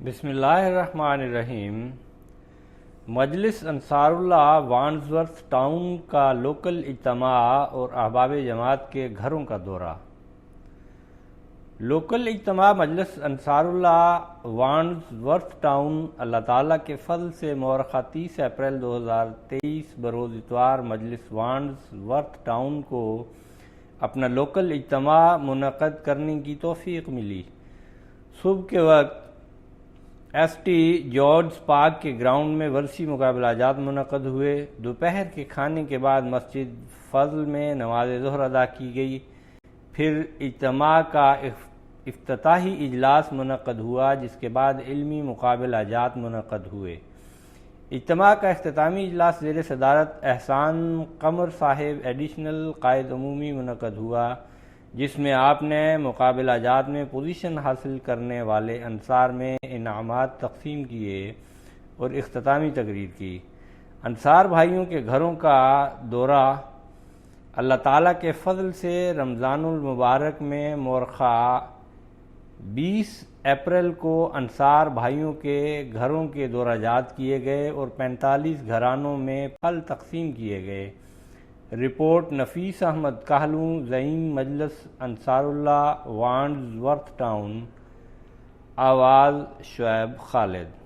بسم اللہ الرحمن الرحیم۔ مجلس انصار اللہ وانڈزورتھ ٹاؤن کا لوکل اجتماع اور احباب جماعت کے گھروں کا دورہ۔ لوکل اجتماع مجلس انصار اللہ وانڈزورتھ ٹاؤن اللہ تعالیٰ کے فضل سے مورخہ 30 اپریل 2023 بروز اتوار مجلس وانڈزورتھ ٹاؤن کو اپنا لوکل اجتماع منعقد کرنے کی توفیق ملی۔ صبح کے وقت ایس ٹی جارج پارک کے گراؤنڈ میں ورثی مقابلہ جات منعقد ہوئے۔ دوپہر کے کھانے کے بعد مسجد فضل میں نماز ظہر ادا کی گئی، پھر اجتماع کا افتتاحی اجلاس منعقد ہوا، جس کے بعد علمی مقابلہ جات منعقد ہوئے۔ اجتماع کا اختتامی اجلاس زیر صدارت احسان قمر صاحب ایڈیشنل قائد عمومی منعقد ہوا، جس میں آپ نے مقابلہ جات میں پوزیشن حاصل کرنے والے انصار میں انعامات تقسیم کیے اور اختتامی تقریر کی۔ انصار بھائیوں کے گھروں کا دورہ اللہ تعالیٰ کے فضل سے رمضان المبارک میں مورخہ 20 اپریل کو انصار بھائیوں کے گھروں کے دورہ جات کیے گئے اور 45 گھرانوں میں پھل تقسیم کیے گئے۔ رپورٹ نفیس احمد کاہلوں، زعیم مجلس انصار اللہ وانڈزورتھ ٹاؤن۔ آواز شعیب خالد۔